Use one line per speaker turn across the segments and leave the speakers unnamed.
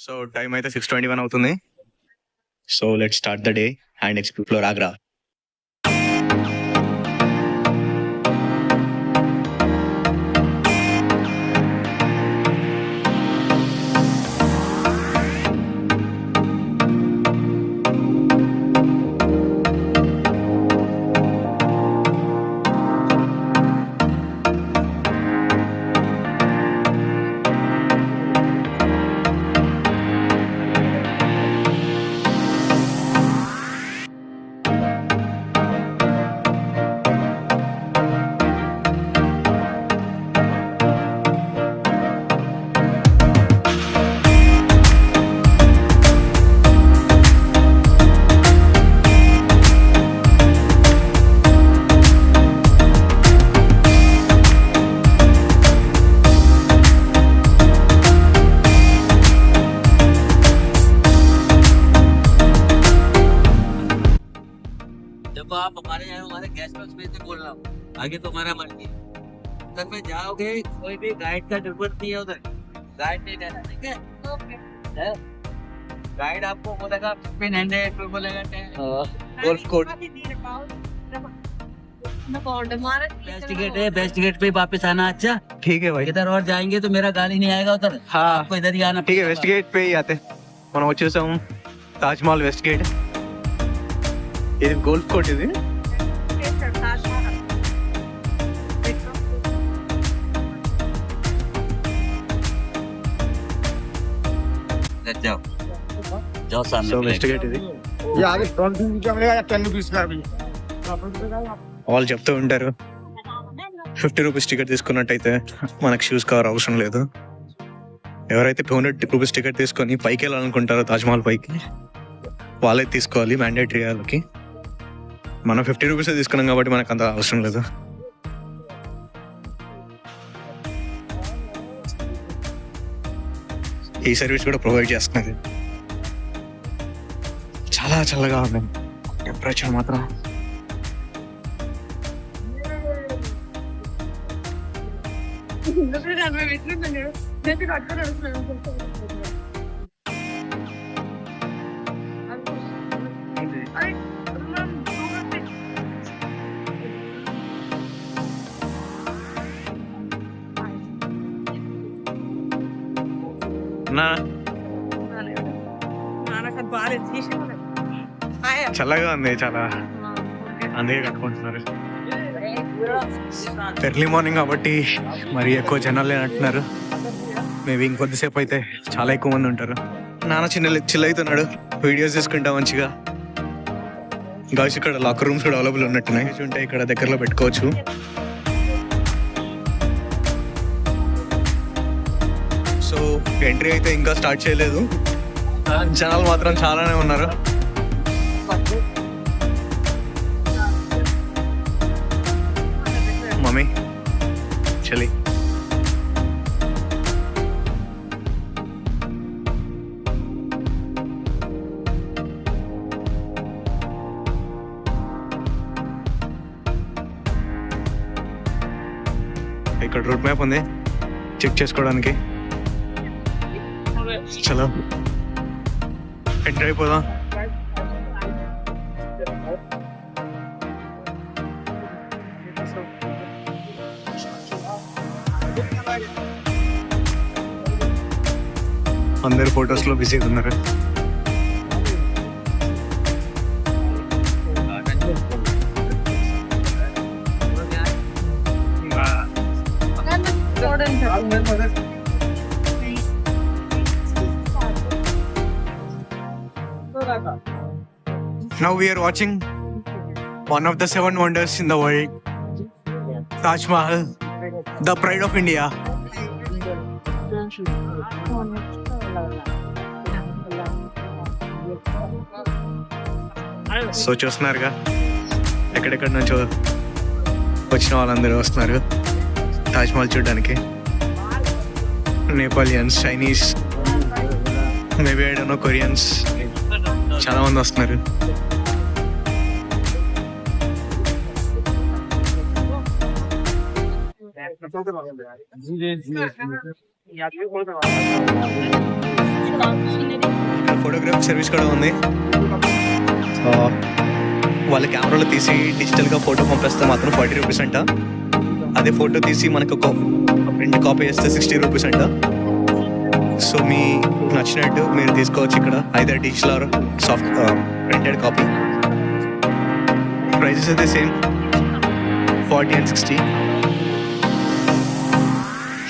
So time అయితే 6:21 అవుతుంది. So let start the day and explore Agra.
देखो आप हमारे यहाँ हमारे गेस्ट हाउस में से बोल रहा हूँ, आगे तुम्हारा मर्जी है। उधर में जाओगे कोई भी गाइड का जरूरत नहीं है, उधर गाइड नहीं रहना, ठीक है? गाइड आपको बोलेगा पिन हैंडेड, फिर बोलेगा गोल्फ कोर्ट। बेस्ट टिकट है, बेस्ट टिकट पे वापस आना। अच्छा
ठीक है भाई.
इधर और जाएंगे तो मेरा गाड़ी नहीं आएगा उधर,
हाँ
आपको इधर ही आना
ठीक है.
पड़ेगा।
వెస్ట్ గేట్ पे ही आते. మనం వచ్చేసాము తాజ్ మహల్ వెస్ట్ గేట్. ఇది గోల్ఫ్ కోర్ట్. ఇది
इधर जाओ जाओ सामने
సో
plate।
వెస్ట్ గేట్ ఇది.
ये आगे 20 रुपीस का मिलेगा या 10 रुपीस का भी?
వాళ్ళు చెప్తూ ఉంటారు 50 రూపీస్ టికెట్ తీసుకున్నట్టయితే మనకు షూస్ కవర్ అవసరం లేదు. ఎవరైతే 200 రూపీస్ టికెట్ తీసుకొని పైకి వెళ్ళాలనుకుంటారో తాజ్మహల్ పైకి వాళ్ళే తీసుకోవాలి మ్యాండేటరీ. వాళ్ళకి మనం 50 రూపీస్ తీసుకున్నాం కాబట్టి మనకు అంత అవసరం లేదు. ఈ సర్వీస్ కూడా ప్రొవైడ్ చేస్తున్నది. చాలా చల్లగా ఉంది టెంపరేచర్ మాత్రం. చల్లగా ఉంది చాలా, అందుకే కట్టుకుంటున్నారు. ఎర్లీ మార్నింగ్ కాబట్టి మరి ఎక్కువ జనాలు లేనంటున్నారు. మేబీ ఇంకొద్దిసేపు అయితే చాలా ఎక్కువ మంది ఉంటారు. నాన్న చిల్ అవుతున్నాడు, వీడియోస్ తీసుకుంటా మంచిగా. గాయ్స్ ఇక్కడ లాకర్ రూమ్స్ కూడా అవైలబుల్ ఉన్నట్టున్నాయి. ఉంటే ఇక్కడ దగ్గరలో పెట్టుకోవచ్చు. సో ఎంట్రీ అయితే ఇంకా స్టార్ట్ చేయలేదు, జనాలు మాత్రం చాలానే ఉన్నారు. మమ్మీ చలి ఇక్కడ రూట్ మ్యాప్ ఉంది చెక్ చేసుకోవడానికి. చలో ఎంటర్ అయిపోదాం. అందరు ఫొటోస్ లో బిజీగా ఉన్నారు. Now we are watching one of the 7 wonders in the world, Taj Mahal, the pride of India. So చూస్తున్నారుగా ఎక్కడెక్కడ నుంచో వచ్చిన వాళ్ళందరూ వస్తున్నారు తాజ్ మహల్ చూడడానికి. Nepalians, Chinese, maybe I don't know, Koreans, చాలా మంది వస్తున్నారు.
जी जी
ఫోటోగ్రఫీ సర్వీస్ కూడా ఉంది. వాళ్ళ కెమెరాలో తీసి డిజిటల్గా ఫోటో పంపిస్తే మాత్రం 40 రూపీస్ అంట. అదే ఫోటో తీసి మనకు ఒక ప్రింట్ కాపీ చేస్తే 60 రూపీస్ అంట. సో మీ నచ్చినట్టు మీరు తీసుకోవచ్చు ఇక్కడ, either digital or soft printed copy. Prices అయితే సేమ్ 40 and 60.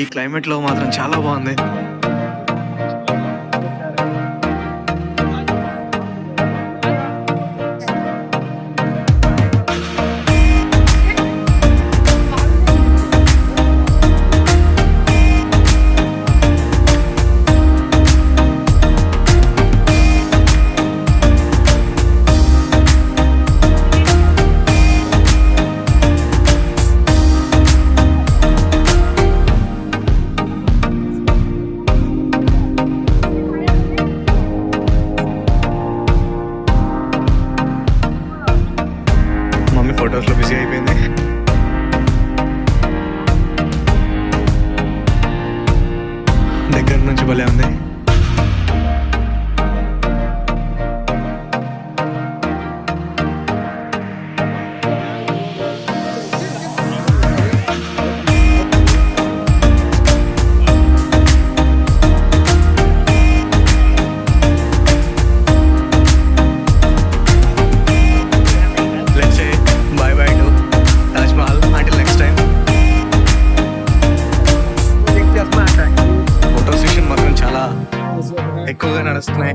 ఈ క్లైమేట్లో మాత్రం చాలా బాగుంది. ఫోటోస్లో బిజీ అయిపోయింది. దగ్గర నుంచి భలే ఉంది. ఎక్కువగా నడుస్తున్నాయి.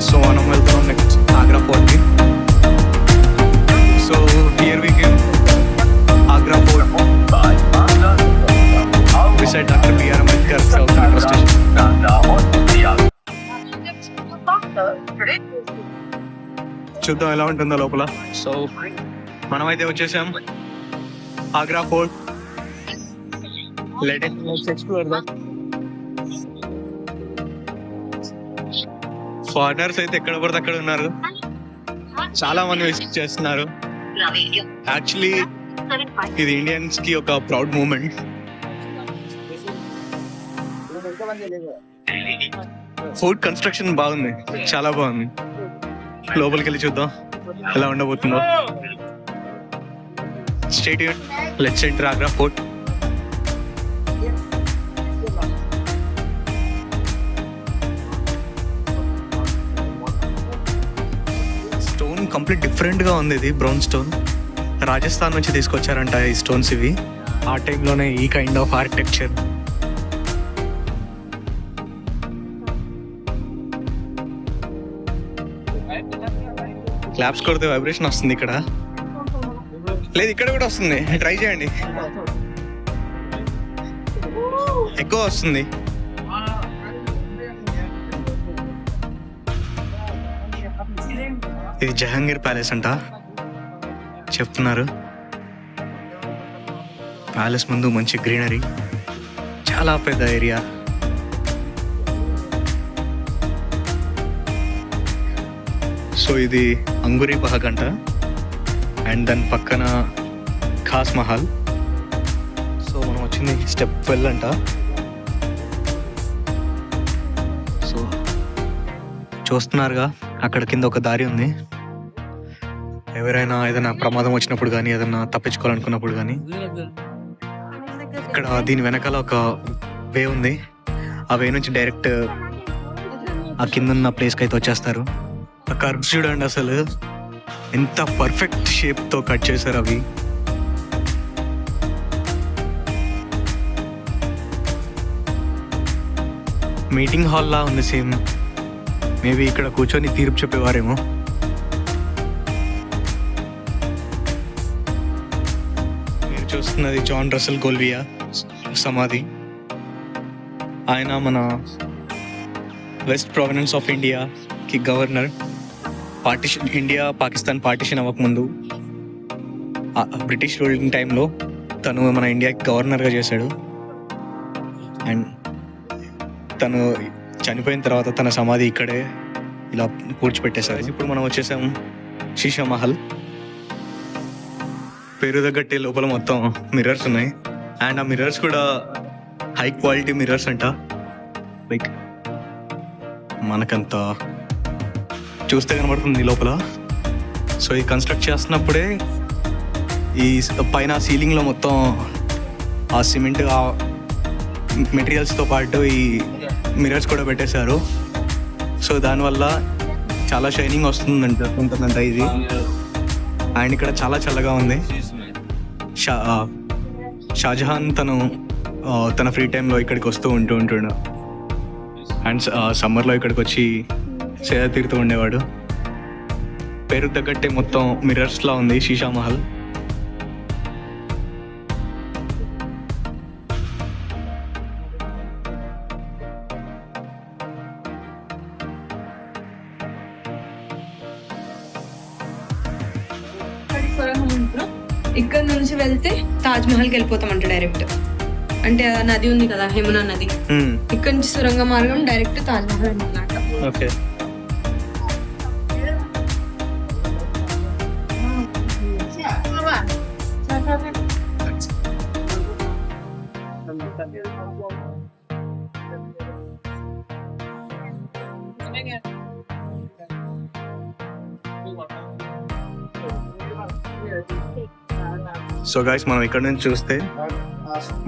సో మనం వెళ్తున్నాం నెక్స్ట్ ఆగ్రా ఫోర్ట్కి. So here we came Agra Fort beside Dr. B.R. Ambedkar South Metro Station. చూద్దాం ఎలా ఉంటుందో లోపల. సో మనమైతే వచ్చేసాం Agra fort. Let's explore that. Foreigners అయితే ఎక్కడ పడితే అక్కడ ఉన్నారు, చాలా మంది విజిట్ చేస్తున్నారు. యాక్చువల్లీ ఇది ఇండియన్స్ కి ఒక ప్రౌడ్ మూమెంట్. ఫోర్ట్ కన్స్ట్రక్షన్ బాగుంది, చాలా బాగుంది. లోపలికి వెళ్ళి చూద్దాం ఎలా ఉండబోతుందో. Stay tuned, let's enter Agra fort. Stone complete different గా ఉంది. ఇది బ్రౌన్ స్టోన్, రాజస్థాన్ నుంచి తీసుకొచ్చారంట ఈ స్టోన్స్. ఇవి ఆ టైంలోనే ఈ కైండ్ ఆఫ్ ఆర్కిటెక్చర్. క్లాప్స్ కొడితే వైబ్రేషన్ వస్తుంది ఇక్కడ. లేదు ఇక్కడ కూడా వస్తుంది, ట్రై చేయండి. ఎక్కువ వస్తుంది. ఇది జహాంగీర్ ప్యాలెస్ అంట చెప్తున్నారు. ప్యాలెస్ ముందు మంచి గ్రీనరీ, చాలా పెద్ద ఏరియా. సో ఇది అంగురీ బహగ్ అంట. అండ్ దాని పక్కన ఖాస్ మహల్. సో మనం వచ్చింది స్టెప్ 12 అంట. సో చూస్తున్నారుగా అక్కడ కింద ఒక దారి ఉంది. ఎవరైనా ఏదైనా ప్రమాదం వచ్చినప్పుడు కానీ, ఏదైనా తప్పించుకోవాలనుకున్నప్పుడు కానీ, ఇక్కడ దీని వెనకాల ఒక వే ఉంది. ఆ వే నుంచి డైరెక్ట్ ఆ కింద ఉన్న ప్లేస్కి అయితే వచ్చేస్తారు. ఆ కర్వ్స్ చూడండి అసలు ఎంత పర్ఫెక్ట్ షేప్తో కట్ చేశారు అవి. మీటింగ్ హాల్లా ఉంది సేమ్. మేబీ ఇక్కడ కూర్చొని తీర్పు చెప్పేవారేమో. మీరు చూస్తున్నది జాన్ రసెల్ గోల్వియా సమాధి. ఆయన మన వెస్ట్ ప్రావినెన్స్ ఆఫ్ ఇండియాకి గవర్నర్. ఇండియా పాకిస్తాన్ పార్టిషన్ అవ్వకముందు బ్రిటిష్ రూలింగ్ టైంలో తను మన ఇండియాకి గవర్నర్గా చేశాడు. అండ్ తను చనిపోయిన తర్వాత తన సమాధి ఇక్కడే ఇలా పూడ్చిపెట్టేశారు. ఇప్పుడు మనం వచ్చేసాము శీషా మహల్. పేరు తగ్గట్టే లోపల మొత్తం మిర్రర్స్ ఉన్నాయి. అండ్ ఆ మిర్రర్స్ కూడా హై క్వాలిటీ మిర్రర్స్ అంట. లైక్ మనకంత చూస్తే కనబడుతుంది లోపల. సో ఇది కన్స్ట్రక్ట్ చేస్తున్నప్పుడే ఈ పైన సీలింగ్లో మొత్తం ఆ సిమెంట్ ఆ మెటీరియల్స్తో పాటు ఈ మిర్రర్స్ కూడా పెట్టేశారు. సో దానివల్ల చాలా షైనింగ్ ఉంటుందంట ఇది. అండ్ ఇక్కడ చాలా చల్లగా ఉంది. షాజహాన్ తన ఫ్రీ టైంలో ఇక్కడికి వస్తూ ఉంటుండు. అండ్ సమ్మర్లో ఇక్కడికి వచ్చి సేద తీరుతూ ఉండేవాడు. పేరుకు తగ్గట్టే మొత్తం మిర్రర్స్లా ఉంది శీషా మహల్.
ఇక్కడ నుంచి వెళ్తే తాజ్ మహల్కి వెళ్ళిపోతామంట డైరెక్ట్. అంటే ఆ నది ఉంది కదా, యమునా నది. ఇక్కడ నుంచి సొరంగ మార్గం డైరెక్ట్ తాజ్ మహల్ అన్నమాట.
ఓకే. సో గైస్, మనం ఇక్కడ నుంచి చూస్తే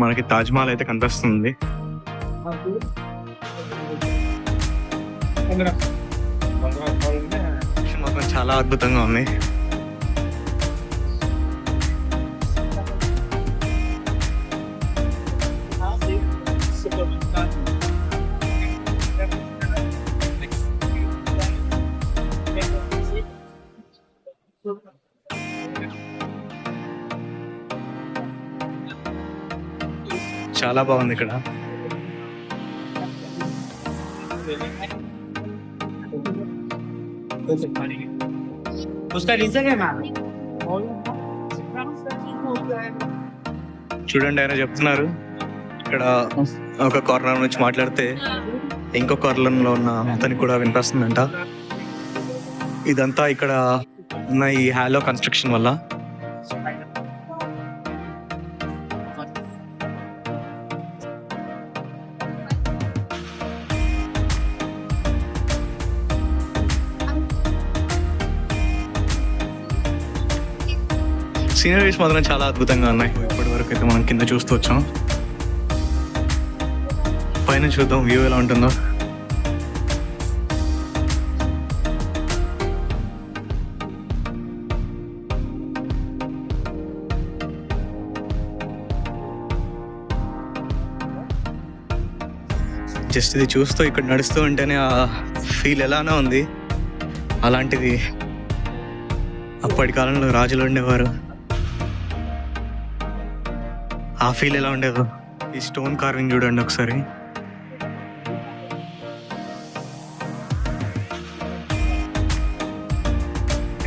మనకి తాజ్ మహల్ అయితే కనిపిస్తుంది. మొత్తం చాలా అద్భుతంగా ఉంది. చాలా బాగుంది ఇక్కడ. చూడండి, ఆయన చెప్తున్నారు ఇక్కడ ఒక కార్నర్ నుంచి మాట్లాడితే ఇంకో కార్నర్ లో ఉన్న అతనికి కూడా వినిపిస్తుందంట. ఇదంతా ఇక్కడ ఉన్న ఈ హాలో కన్స్ట్రక్షన్ వల్ల. సీనరీస్ మాత్రం చాలా అద్భుతంగా ఉన్నాయి. ఇప్పటి వరకు అయితే మనం కింద చూస్తూ వచ్చాం. పైన చూద్దాం వ్యూ ఎలా ఉంటుందో. జస్ట్ ఇది చూస్తూ ఇక్కడ నడుస్తూ ఉంటేనే ఆ ఫీల్ ఎలానో ఉంది. అలాంటిది అప్పటి కాలంలో రాజులు ఉండేవారు, ఆ ఫీల్ ఎలా ఉండేదో. ఈ స్టోన్ కార్వింగ్ చూడండి ఒకసారి.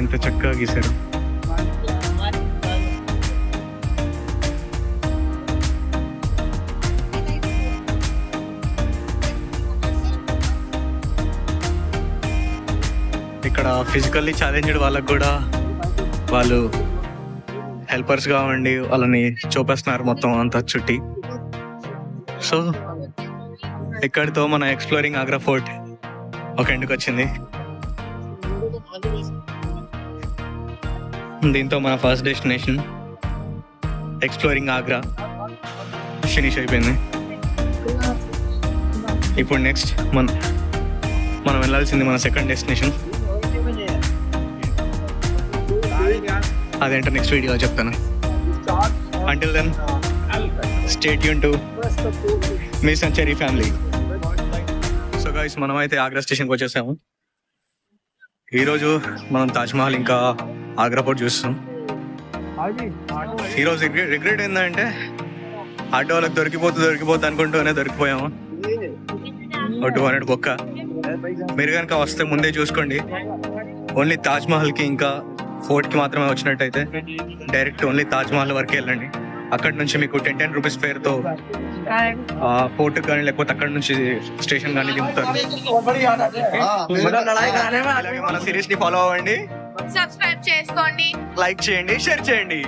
ఎంత చక్కగా గీశారు. ఇక్కడ ఫిజికల్లీ ఛాలెంజ్డ్ వాళ్ళకు కూడా వాళ్ళు హెల్పర్స్ గా ఉండి వాళ్ళని చూపిస్తున్నారు మొత్తం అంతా చుట్టి. సో ఇక్కడితో మన ఎక్స్ప్లోరింగ్ ఆగ్రా ఫోర్ట్ ఒక ఎండ్కి వచ్చింది. దీంతో మన first destination exploring Agra finish అయిపోయింది. ఇప్పుడు నెక్స్ట్ మనం వెళ్ళాల్సింది మన సెకండ్ డెస్టినేషన్. అదేంటో నెక్స్ట్ వీడియోలో చెప్తాను. Until then stay tune to మీ సెంచరీ ఫ్యామిలీ. సో గైస్, మనం అయితే ఆగ్రా స్టేషన్కి వచ్చేసాము. ఈరోజు మనం తాజ్ మహల్ ఇంకా ఆగ్రా ఫోర్ట్ చూస్తాం. ఈరోజు రిగ్రెట్ ఏంటంటే ఆటో వాళ్ళకి దొరికిపోతుంది అనుకుంటూనే దొరికిపోయాము. 200 బొక్క. మీరు కనుక వస్తే ముందే చూసుకోండి. ఓన్లీ తాజ్ మహల్కి ఇంకా ఫోర్ట్కి మాత్రమే వచ్చినట్టయితే డైరెక్ట్ ఓన్లీ తాజ్ మహల్ వరకే వెళ్ళండి. అక్కడ నుంచి మీకు 10 రూపీస్ ఫేర్ తో పోర్ట్ కానీ లేకపోతే అక్కడ నుంచి స్టేషన్ కానీ దింపుతారు. ఇలాగే మన సిరీస్ ని ఫాలో అవ్వండి,
సబ్స్క్రైబ్ చేసుకోండి.
లైక్ చేయండి, షేర్ చేయండి.